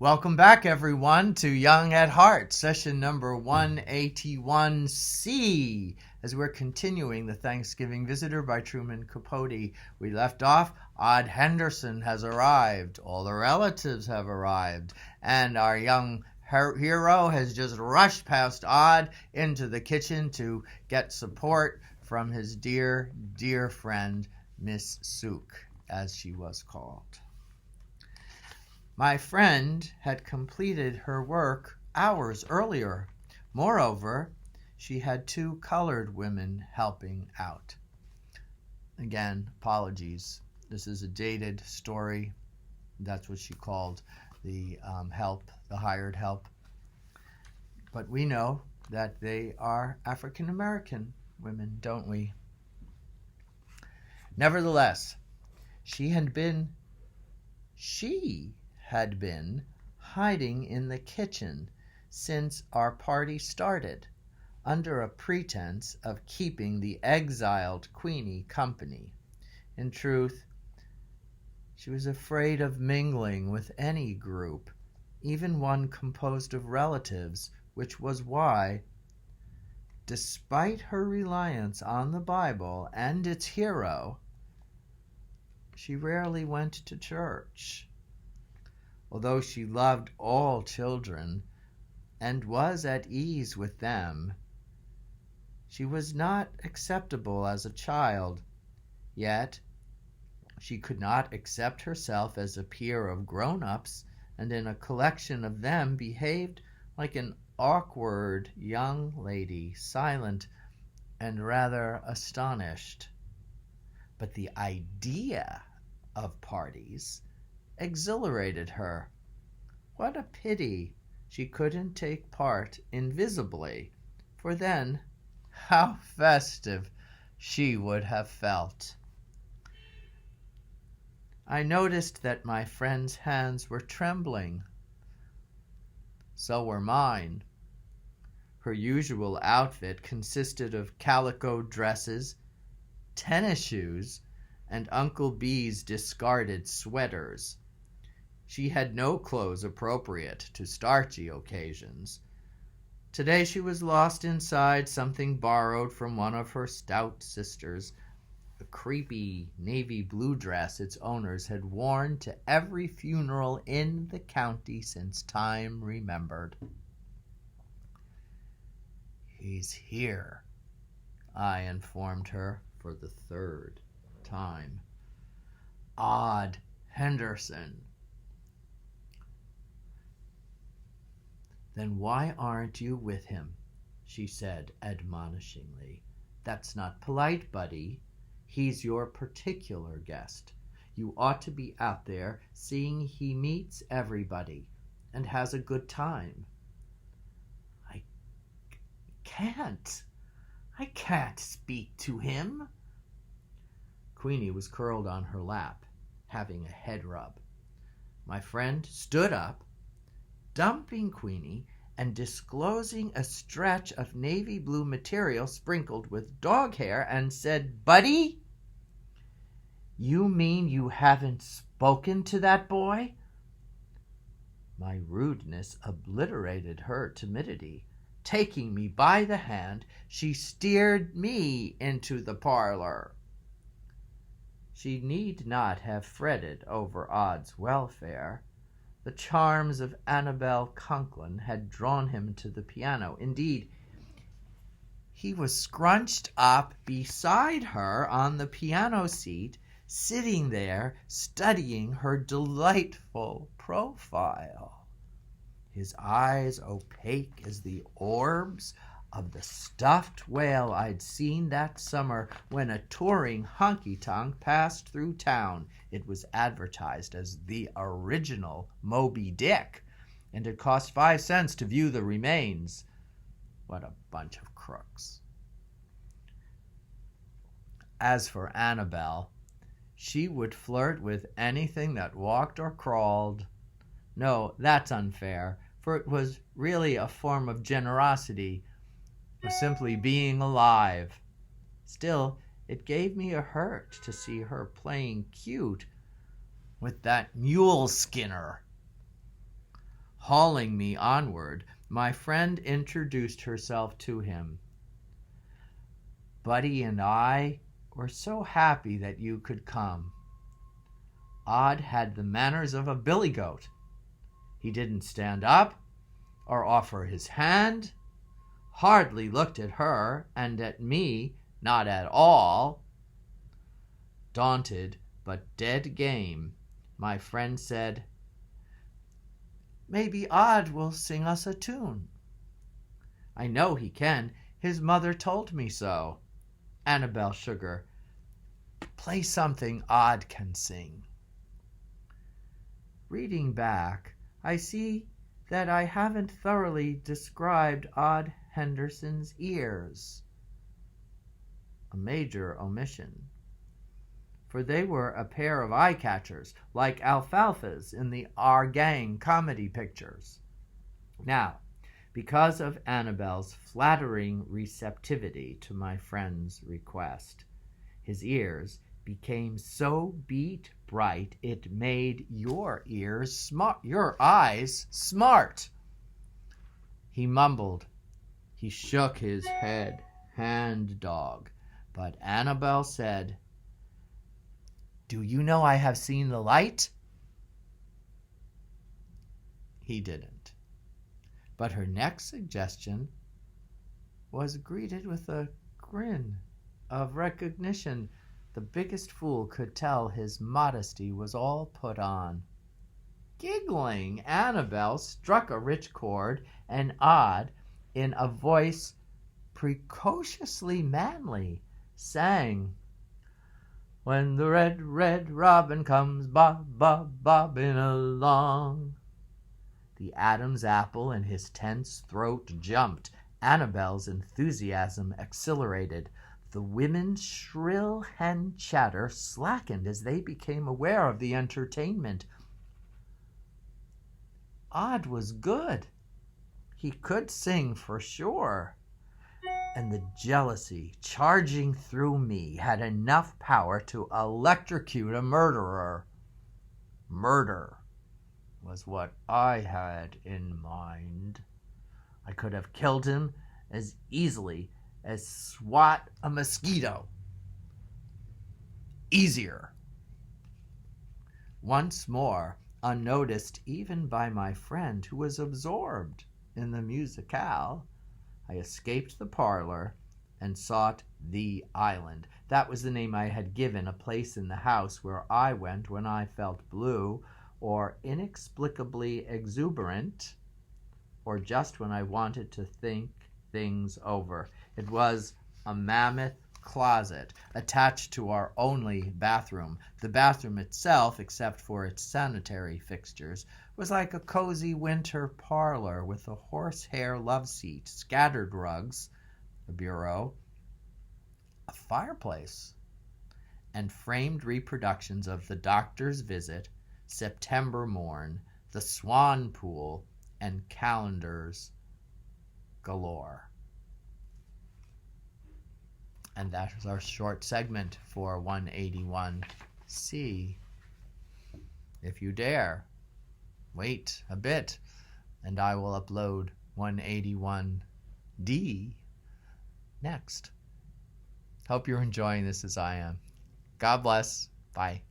Welcome back, everyone, to Young at Heart, session number 181C, as we're continuing The Thanksgiving Visitor by Truman Capote. We left off, Odd Henderson has arrived, all the relatives have arrived, and our young hero has just rushed past Odd into the kitchen to get support from his dear, dear friend, Miss Sook, as she was called. My friend had completed her work hours earlier. Moreover, she had 2 colored women helping out. Again, apologies. This is a dated story. That's what she called the help, the hired help. But we know that they are African American women, don't we? Nevertheless, she had been hiding in the kitchen since our party started, under a pretense of keeping the exiled Queenie company. In truth, she was afraid of mingling with any group, even one composed of relatives, which was why, despite her reliance on the Bible and its hero, she rarely went to church. Although she loved all children and was at ease with them, she was not acceptable as a child, yet she could not accept herself as a peer of grown-ups, and in a collection of them behaved like an awkward young lady, silent and rather astonished. But the idea of parties exhilarated her. What a pity she couldn't take part invisibly, for then how festive she would have felt. I noticed that my friend's hands were trembling. So were mine. Her usual outfit consisted of calico dresses, tennis shoes, and Uncle B's discarded sweaters. She had no clothes appropriate to starchy occasions. Today she was lost inside something borrowed from one of her stout sisters, a creepy navy blue dress its owners had worn to every funeral in the county since time remembered. "He's here," I informed her for the 3rd time. "Odd Henderson." "Then why aren't you with him?" she said admonishingly. "That's not polite, buddy. He's your particular guest. You ought to be out there seeing he meets everybody and has a good time." I can't speak to him." Queenie was curled on her lap, having a head rub. My friend stood up, dumping Queenie and disclosing a stretch of navy blue material sprinkled with dog hair, and said, "Buddy, you mean you haven't spoken to that boy?" My rudeness obliterated her timidity. Taking me by the hand, she steered me into the parlor. She need not have fretted over Odd's welfare. The charms of Annabel Conklin had drawn him to the piano. Indeed, he was scrunched up beside her on the piano seat, sitting there studying her delightful profile, his eyes opaque as the orbs of the stuffed whale I'd seen that summer when a touring honky-tonk passed through town. It was advertised as the original Moby Dick, and it cost 5 cents to view the remains. What a bunch of crooks. As for Annabel, she would flirt with anything that walked or crawled. No, that's unfair, for it was really a form of generosity, or simply being alive. Still, it gave me a hurt to see her playing cute with that mule skinner. hauling me onward, my friend introduced herself to him. Buddy and I were so happy that you could come. Odd had the manners of a billy goat. He didn't stand up or offer his hand, hardly looked at her, and at me not at all. Daunted but dead game, my friend said, "Maybe Odd will sing us a tune." "I know he can. His mother told me so." "Annabelle Sugar, play something Odd can sing." Reading back, I see that I haven't thoroughly described Odd Henderson's ears. A major omission. For they were a pair of eye catchers, like alfalfas in the Our Gang comedy pictures. Now, because of Annabelle's flattering receptivity to my friend's request, his ears became so beat bright it made your eyes smart. He mumbled. He shook his head, hand dog. But Annabelle said, "Do you know I have seen the light?" He didn't. But her next suggestion was greeted with a grin of recognition. The biggest fool could tell his modesty was all put on. Giggling, Annabelle struck a rich chord, and Odd, in a voice precociously manly, sang, "When the red, red robin comes bobbing along." The Adam's apple in his tense throat jumped. Annabelle's enthusiasm accelerated. The women's shrill hen chatter slackened as they became aware of the entertainment. Odd was good. He could sing for sure. And the jealousy charging through me had enough power to electrocute a murderer. Murder was what I had in mind. I could have killed him as easily as swat a mosquito. Easier. Once more, unnoticed even by my friend who was absorbed in the musicale, I escaped the parlor and sought the island. That was the name I had given a place in the house where I went when I felt blue or inexplicably exuberant, or just when I wanted to think things over. It was a mammoth closet attached to our only bathroom. The bathroom itself, except for its sanitary fixtures, was like a cozy winter parlor with a horsehair love seat, scattered rugs, a bureau, a fireplace, and framed reproductions of The Doctor's Visit, September Morn, The Swan Pool, and calendars galore. And that is our short segment for 181C. If you dare, wait a bit, and I will upload 181D next. Hope you're enjoying this as I am. God bless. Bye.